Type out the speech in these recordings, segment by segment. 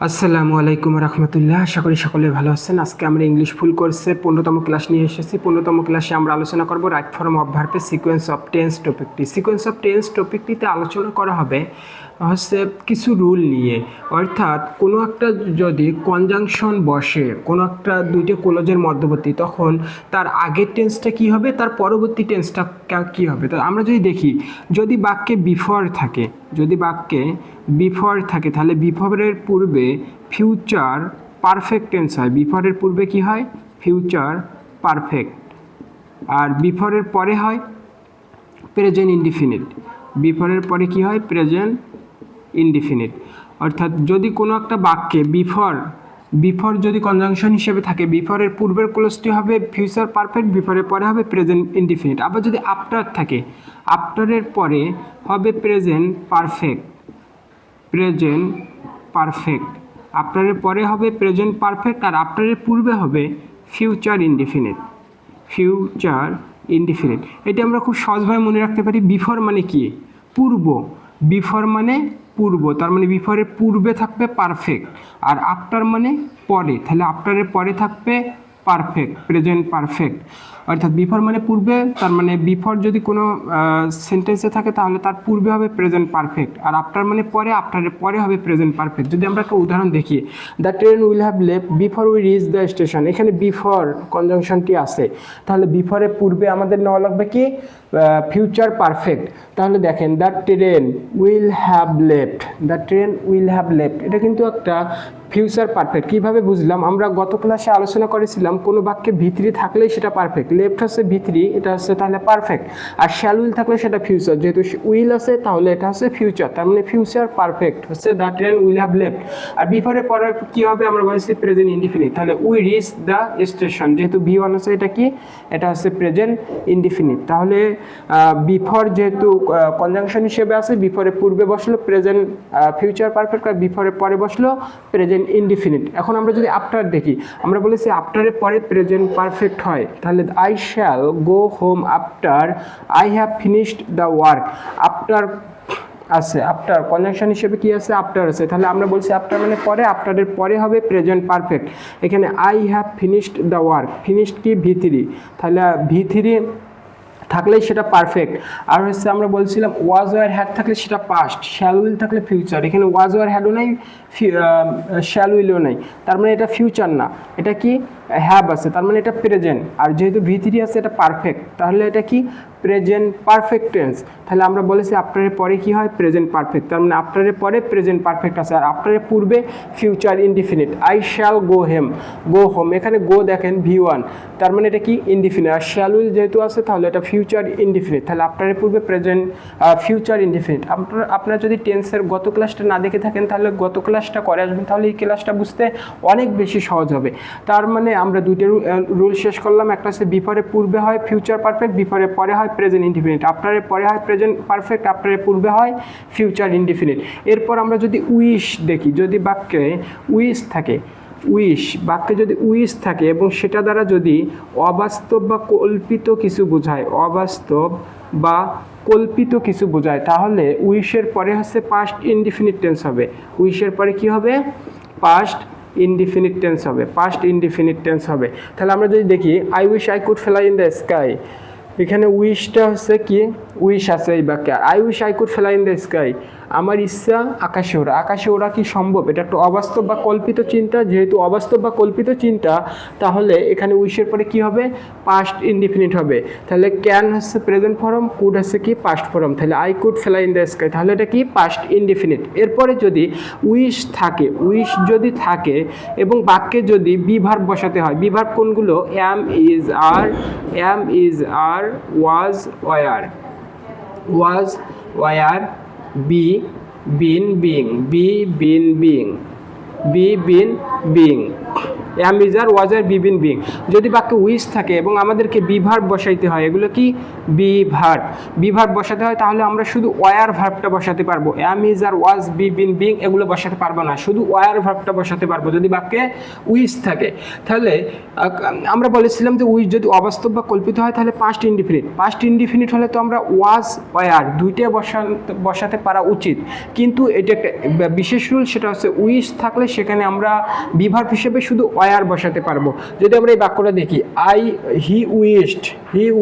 আসসালামু আলাইকুম রহমতুল্লাহ। আশা করি সকলে ভালো আছেন। আজকে আমরা ইংলিশ ফুল কোর্সে 15তম ক্লাস নিয়ে এসেছি। 15তম ক্লাসে আমরা আলোচনা করব রাইট ফর্ম অফ ভার্বের সিকোয়েন্স অফ টেন্স টপিকটি। সিকোয়েন্স অফ টেন্স টপিকটিতে আলোচনা করা হবে হচ্ছে কিছু রুল নিয়ে, অর্থাৎ কোনো একটা যদি কনজাংশন বসে কোনো একটা দুইটা ক্লোজের মধ্যবর্তী, তখন তার আগের টেন্সটা কী হবে, তার পরবর্তী টেন্সটা কী হবে। তো আমরা যদি দেখি, যদি বাক্যে বিফোর থাকে, তাহলে বিফোরের পূর্বে ফিউচার পারফেক্ট টেন্স হয়। বিফোরের পূর্বে কি হয়? Future perfect. আর বিফোরের পরে হয় প্রেজেন্ট ইনডিফিনিট। বিফোরের পরে কি হয়? Present indefinite. অর্থাৎ যদি কোনো একটা বাক্যে বিফোর যদি কনজাংশন হিসেবে থাকে, বিফোরের পূর্বের ক্লোজটি হবে ফিউচার পারফেক্ট, বিফোরের পরে হবে প্রেজেন্ট ইনডিফিনিট। আবার যদি আফটার থাকে, আফটারের পরে হবে প্রেজেন্ট পারফেক্ট। আফটারের পরে হবে প্রেজেন্ট পারফেক্ট, আর আফটারের পূর্বে হবে ফিউচার ইনডিফিনিট। এটা আমরা খুব সহজভাবে মনে রাখতে পারি। বিফোর মানে কি? পূর্ব। বিফোর মানে পূর্ব, তার মানে বিফোরের পূর্বে থাকবে পারফেক্ট, আর আফটার মানে পরে, তাহলে আফটারের পরে থাকবে পারফেক্ট, প্রেজেন্ট পারফেক্ট। অর্থাৎ বিফোর মানে পূর্বে, তার মানে বিফোর যদি কোনো সেন্টেন্সে থাকে তাহলে তার পূর্বে হবে প্রেজেন্ট পারফেক্ট, আর আফটার মানে পরে, আফটারের পরে হবে প্রেজেন্ট পারফেক্ট। যদি আমরা একটা উদাহরণ দেখি, the train will have left before we reach the station. এখানে বিফোর কনজাংশনটি আছে, তাহলে বিফোরের পূর্বে আমাদের নেওয়া লাগবে কি? Future perfect. তাহলে দেখেন, the train will have left, এটা কিন্তু একটা ফিউচার পারফেক্ট। কীভাবে বুঝলাম? আমরা গত ক্লাসে আলোচনা করেছিলাম কোনো বাক্যে ভিতরি থাকলেই সেটা পারফেক্ট। লেফট হচ্ছে ভিতরি, এটা হচ্ছে তাহলে পারফেক্ট। আর শ্যাল উইল থাকলে সেটা ফিউচার, যেহেতু উইল আছে তাহলে এটা হচ্ছে ফিউচার, তার মানে ফিউচার পারফেক্ট হচ্ছে the train will have left. আর বিফোরের পরে কী হবে? আমরা বলেছি প্রেজেন্ট ইনডিফিনিট, তাহলে উই রিচ দ্য স্টেশন, যেহেতু V1 আছে, এটা কি? এটা হচ্ছে প্রেজেন্ট ইনডিফিনিট। তাহলে বিফোর যেহেতু কনজাংশন হিসেবে আছে, বিফোরের পূর্বে বসলো প্রেজেন্ট ফিউচার পারফেক্ট, আর বিফোরের পরে বসলো প্রেজেন্ট ইনডিফিনিট। এখন আমরা যদি আফটার দেখি, আমরা বলেছি আফটারের পরে প্রেজেন্ট পারফেক্ট হয়, তাহলে I shall go home after I have finished the work. After আছে, আফটার কনজাংশন হিসেবে কি আছে? আফটার আছে, তাহলে আমরা বলছি আফটার মানে পরে, আফটারের পরে হবে প্রেজেন্ট পারফেক্ট। এখানে I have finished the work, finished কি? V3, তাহলে V3 থাকলেই সেটা পারফেক্ট। আর হচ্ছে আমরা বলছিলাম ওয়াজ ওয়ার হ্যাড থাকলে সেটা পাস্ট, শ্যাল উইল থাকলে ফিউচার। এখানে ওয়াজ ওয়ার হ্যাডও নাই, শ্যাল উইলও নাই, তার মানে এটা ফিউচার না, এটা কি? হ্যাভ আছে, তার মানে এটা প্রেজেন্ট। আর যেহেতু V3 আছে, এটা পারফেক্ট, তাহলে এটা কি? Present perfect tense. তাহলে আমরা বলেছি আফটারের পরে কি হয়? প্রেজেন্ট পারফেক্ট, তার মানে আফটারের পরে প্রেজেন্ট পারফেক্ট আছে, আর আফটারের পূর্বে future indefinite. I shall go home, এখানে গো দেখেন V1, তার মানে এটা কি? ইনডিফিনিট। আর শ্যাল উইল যেহেতু আছে তাহলে এটা ফিউচার ইনডিফিনিট, তাহলে আফটারের পূর্বে প্রেজেন্ট ফিউচার ইনডিফিনিট। আপনারা যদি টেন্সের গত ক্লাসটা না দেখে থাকেন তাহলে গত ক্লাসটা করে আসবেন, তাহলে এই ক্লাসটা বুঝতে অনেক বেশি সহজ হবে। তার মানে আমরা দুইটা রুল শেষ করলাম। একটা হচ্ছে বিফোরের পূর্বে হয় ফিউচার পারফেক্ট, বিফোরের পরে হয় প্রেজেন্ট ইনডিফিনিট। আফটারের পরে হয় প্রেজেন্ট পারফেক্ট, আফটারের পূর্বে হয় ফিউচার ইনডিফিনিট। এরপর আমরা যদি উইশ দেখি, যদি বাক্যে উইশ থাকে, বাক্যে যদি উইশ থাকে এবং সেটা দ্বারা যদি অবাস্তব বা কল্পিত কিছু বোঝায়, তাহলে উইশের পরে হচ্ছে পাস্ট ইনডিফিনিট টেন্স হবে। উইশের পরে কি হবে? পাস্ট ইনডিফিনিট টেন্স হবে। তাহলে আমরা যদি দেখি, I wish I could fly in the sky, এখানে উইশটা হচ্ছে কি? উইশ আছে এই বাক্যে। I wish I could fly in the sky, আমার ইচ্ছা আকাশে ওড়া কি সম্ভব? এটা একটা অবাস্তব বা কল্পিত চিন্তা, যেহেতু অবাস্তব বা কল্পিত চিন্তা, তাহলে এখানে উইশের পরে কি হবে? পাস্ট ইনডিফিনিট হবে। তাহলে ক্যান হচ্ছে প্রেজেন্ট ফর্ম, কুড হচ্ছে কি? পাস্ট ফর্ম, তাহলে I could fly in the sky, তাহলে এটা কি? Past indefinite. এরপরে যদি উইশ যদি থাকে এবং বাক্যে যদি বি ভার্ব বসাতে হয়, বি ভার্ব কোনগুলো? Am, is, are, was, were, be, been, being, am is are was are be been being. যদি বাক্যে উইজ থাকে এবং আমাদেরকে বি ভার্ব বসাইতে হয়, এগুলো কি বি ভার্ব বসাতে হয়, তাহলে আমরা শুধু ওয়ার ভার্বটা বসাতে পারবো। Am is are was be been being এগুলো বসাতে পারবো না, শুধু ওয়ার ভার্বটা বসাতে পারবো যদি বাক্যে উইজ থাকে। তাহলে আমরা বলেছিলাম যে উইজ যদি অবাস্তব বা কল্পিত হয় তাহলে পাস্ট ইনডিফিনিট হলে তো আমরা ওয়াজ ওয়ার দুইটাই বসাতে পারা উচিত, কিন্তু এটা একটা বিশেষ রুল, সেটা হচ্ছে উইজ থাকলে সেখানে আমরা বি ভার্ব হিসেবে শুধু ওয়ার বসাতে পারবো। যদি আমরা এই বাক্যটা দেখি, হি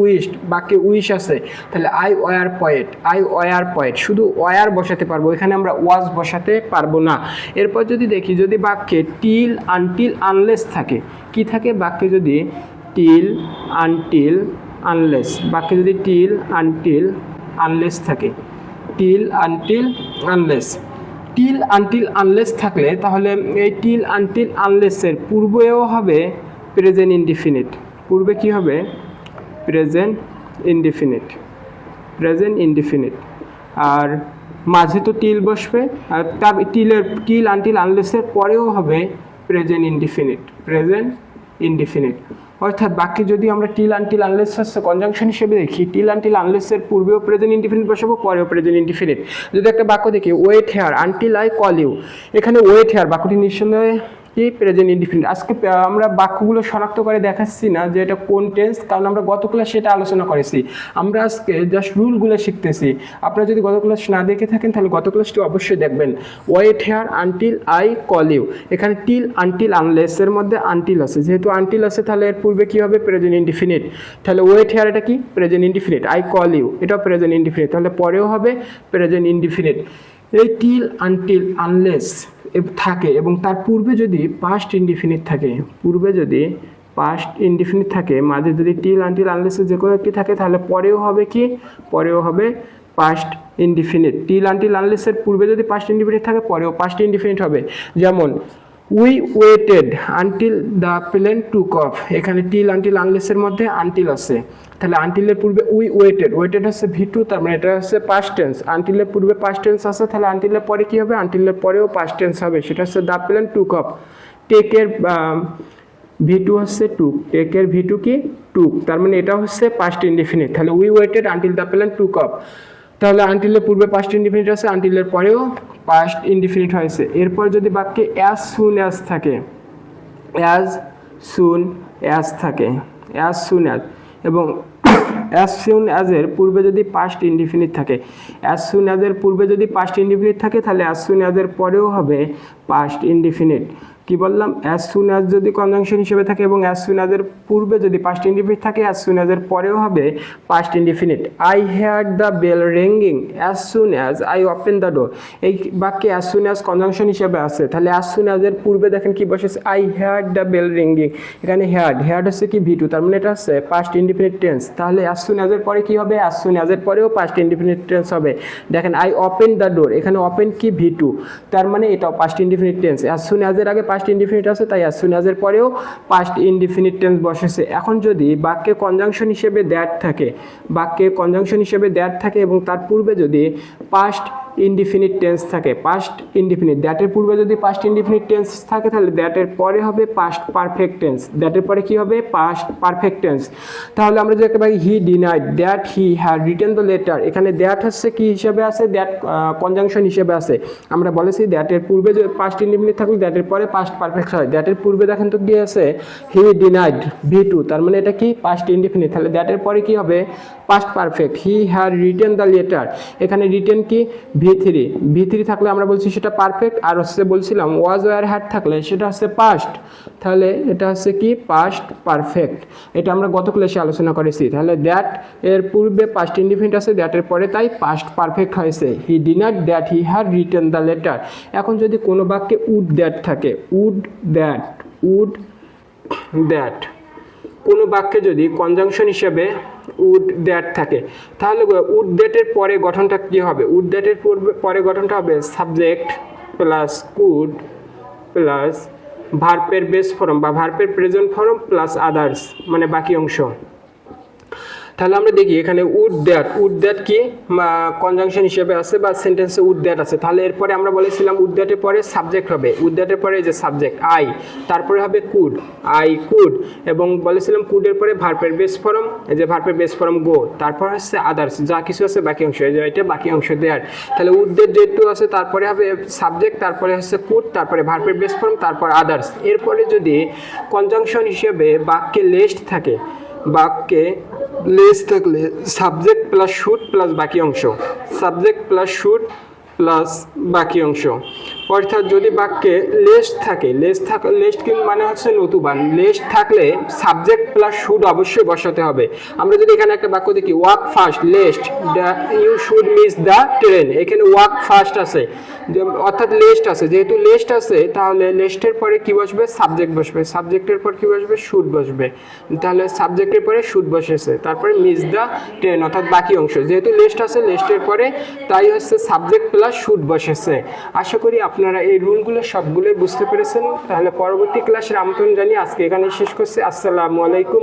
উইশড বাক্যে উইশ আছে, তাহলে আই ওয়ার পয়েট শুধু ওয়ার বসাতে পারবো, এখানে আমরা ওয়াজ বসাতে পারবো না। এরপর যদি দেখি, যদি বাক্যে টিল আনটিল আনলেস থাকে, কি থাকে বাক্যে যদি টিল আনটিল আনলেস, বাক্যে যদি টিল আনটিল আনলেস থাকে, টিল আনটিল আনলেস থাকলে তাহলে এই টিল আনটিল আনলেসের পূর্বেও হবে প্রেজেন্ট ইনডিফিনিট। পূর্বে কি হবে? Present indefinite. আর মাঝে তো টিল বসবে, আর তার টিল আনটিল আনলেসের পরেও হবে প্রেজেন্ট ইনডিফিনিট। অর্থাৎ বাক্যে যদি আমরা টিল আনটিল আনলেস কনজাংশন হিসেবে দেখি, টিল আনটিল আনলেসের পূর্বেও প্রেজেন্ট ইনডিফিনিট বসাবো, পরেও প্রেজেন্ট ইনডিফিনিট। যদি একটা বাক্য দেখি, wait here until I call you, এখানে ওয়েট হেয়ার বাক্যটি নিঃসন্দেহে কি প্রেজেন্ট ইনডিফিনিট। আজকে আমরা বাক্যগুলো শনাক্ত করে দেখাচ্ছি না যে এটা কোন টেন্স, কারণ আমরা গত ক্লাস সেটা আলোচনা করেছি। আমরা আজকে জাস্ট রুলগুলো শিখতেছি। আপনারা যদি গত ক্লাস না দেখে থাকেন তাহলে গত ক্লাসটি অবশ্যই দেখবেন। Wait here until I call you, এখানে টিল আনটিল আনলেসের মধ্যে আনটিল আছে, যেহেতু আনটিল আছে তাহলে এর পূর্বে কি হবে? Present indefinite. তাহলে ওয়েট হেয়ার এটা কি? Present indefinite. I call you এটাও প্রেজেন্ট ইনডিফিনিট, তাহলে পরেও হবে প্রেজেন্ট ইনডিফিনিট। এই টিল আনটিল আনলেস থাকে এবং তার পূর্বে যদি পাস্ট ইনডিফিনিট থাকে, মাঝে যদি টিল আনটিল আনলেসের যে কোনো একটি থাকে, তাহলে পরেও হবে কি? পরেও হবে পাস্ট ইনডিফিনিট। টিল আনটিল আনলেসের পূর্বে যদি পাস্ট ইনডিফিনিট থাকে, পরেও পাস্ট ইনডিফিনিট হবে। যেমন we waited until the plane took off, এখানে টিল আনটিল আনলেসের মধ্যে আনটিল আছে, তাহলে আনটিলের পূর্বে উই ওয়েটেড হচ্ছে V2, তার মানে এটা হচ্ছে পাস্ট টেন্স। আনটিলের পূর্বে পাস্ট টেন্স আছে, তাহলে আনটিলের পরে কি হবে? আনটিলের পরেও পাস্ট টেন্স হবে, সেটা হচ্ছে দ্য প্লেন টুক অফ। টেকের V2 হচ্ছে টুক, টেকের V2 কি? টুক, তার মানে এটা হচ্ছে পাস্ট ইনডিফিনিট। তাহলে we waited until the plane took off, তাহলে আনটিলের পূর্বে পাস্ট ইনডিফিনিট আছে, আনটিলের পরেও পাস্ট ইনডিফিনিট হয়েছে। এরপর যদি বাক্যে অ্যাজ সুন অ্যাজ থাকে, অ্যাজ সুন অ্যাজ এবং অ্যাজ সুন অ্যাজের পূর্বে যদি পাস্ট ইনডিফিনিট থাকে, অ্যাজ সুন অ্যাজের পূর্বে যদি পাস্ট ইনডিফিনিট থাকে, তাহলে অ্যাজ সুন অ্যাজের পরেও হবে পাস্ট ইনডিফিনিট। কি বললাম? অ্যাজ সুন অ্যাজ যদি কনজাংশন হিসেবে থাকে এবং অ্যাজ সুন অ্যাজের পূর্বে যদি পাস্ট ইনডিফিনিট থাকে, অ্যাজ সুন অ্যাজের পরেও হবে past indefinite. I heard the bell ringing as soon as I open the door, এই বাক্যে অ্যাজ সুন অ্যাজ কনজাংশন হিসেবে আছে, তাহলে অ্যাজ সুন অ্যাজের পূর্বে দেখেন কি বসেছে? I heard the bell ringing, এখানে হার্ড হচ্ছে কি? V2, তার মানে এটা হচ্ছে পাস্ট ইনডিফিনিট টেন্স। তাহলে অ্যাজ সুন অ্যাজের পরে কি হবে? অ্যাজ সুন অ্যাজের পরেও পাস্ট ইনডিফিনিট টেন্স হবে। দেখেন আই ওপেন দ্য ডোর, এখানে ওপেন কি? V2, তার মানে এটাও past indefinite tense. As soon অ্যাজের আগে পাস্ট ইনডিফিনিট আছে, তাই অ্যাজ সুন অ্যাজের পরেও পাস্ট ইনডিফিনিট টেন্স বসেছে। এখন যদি বাক্যে কনজাংশন হিসেবে দ্যাট থাকে, এবং তার পূর্বে যদি পাস্ট ইনডিফিনিট টেন্স থাকে, পাস্ট ইনডিফিনিট, দ্যাটের পূর্বে যদি পাস্ট ইনডিফিনিট টেন্স থাকে, তাহলে দ্যাটের পরে হবে পাস্ট পারফেক্ট টেন্স। দ্যাটের পরে কি হবে? Past perfect tense. তাহলে আমরা দেখতে পাই he denied that he had written the letter, এখানে দ্যাট হচ্ছে কি হিসেবে আছে? দ্যাট কনজাংশন হিসেবে আছে। আমরা বলেছি দ্যাটের পূর্বে যদি পাস্ট ইনডিফিনিট থাকলে দ্যাটের পরে পাস্ট পারফেক্ট হয়। দ্যাটের পূর্বে দেখেন তো কি আছে? হি ডিনাইড V2, তার মানে এটা কি? Past indefinite. তাহলে দ্যাটের পরে কি হবে? Past perfect. He had written the letter, এখানে রিটেন কি? V3 থাকলে আমরা বলছি সেটা পারফেক্ট, আর হচ্ছে বলছিলাম ওয়াজ ওয়ার হ্যাড থাকলে সেটা হচ্ছে পাস্ট, তাহলে এটা হচ্ছে কি? Past perfect. এটা আমরা গত ক্লাসে আলোচনা করেছি। তাহলে দ্যাট এর পূর্বে পাস্ট ইনডিফিনিট আছে, দ্যাটের পরে তাই পাস্ট পারফেক্ট হয়েছে। He denied that he had written the letter. এখন যদি কোনো বাক্যে উড দ্যাট থাকে, উড দ্যাট, কোনো বাক্যে যদি কনজাংশন হিসেবে উড দ্যাট থাকে, তাহলে উড দ্যাটের পরে গঠনটা কী হবে? উড দ্যাটের পরে গঠনটা হবে সাবজেক্ট প্লাস কুড প্লাস ভার্বের বেস ফর্ম বা ভার্বের প্রেজেন্ট ফর্ম প্লাস আদার্স, মানে বাকি অংশ। তাহলে আমরা দেখি এখানে উড দ্যাট কি কনজাংশন হিসেবে আছে বা সেন্টেন্সে উড দ্যাট আছে। তাহলে এরপরে আমরা বলেছিলাম উড দ্যাটের পরে সাবজেক্ট হবে, উড দ্যাটের পরে যে সাবজেক্ট আই, তারপরে হবে কুড, আই কুড, এবং বলেছিলাম কুডের পরে ভার্বের বেস ফর্ম, এই যে ভার্বের বেস ফর্ম গো, তারপর হচ্ছে আদার্স, যা কিছু আছে বাকি অংশ, এই যে এটা বাকি অংশ দেয়ার। তাহলে উড দ্যাট যেহেতু আছে তারপরে হবে সাবজেক্ট, তারপরে হচ্ছে কুড, তারপরে ভার্বের বেস ফর্ম, তারপর আদার্স। এরপরে যদি কনজাংশন হিসেবে বাক্যে লেস্ট থাকে, বাক্যে লেস থাকলে সাবজেক্ট প্লাস শুড প্লাস বাকি অংশ, সাবজেক্ট প্লাস শুড প্লাস বাকি অংশ। অর্থাৎ যদি বাক্যে লেস্ট থাকে, লেস্ট কিন্তু মানে হচ্ছে নতুবান, লেস্ট থাকলে সাবজেক্ট প্লাস শুড অবশ্যই বসাতে হবে। আমরা যদি এখানে একটা বাক্য দেখি walk fast lest you should miss the train, এখানে ওয়াক ফাস্ট আছে অর্থাৎ লেস্ট আছে, যেহেতু লেস্ট আছে তাহলে লেস্টের পরে কি বসবে, সাবজেক্ট বসবে, সাবজেক্টের পর কি বসবে, শুড বসবে। তাহলে সাবজেক্টের পরে শুড বসেছে, তারপরে মিস দ্য ট্রেন অর্থাৎ বাকি অংশ, যেহেতু লেস্ট আছে লেস্টের পরে তাই হচ্ছে সাবজেক্ট প্লাস শুড বসেছে। আশা করি আপনারা এই রুলগুলো সবগুলোই বুঝতে পেরেছেন। তাহলে পরবর্তী ক্লাসের আমন্ত্রণ জানিয়ে আজকে এখানে শেষ করছি। আসসালামু আলাইকুম।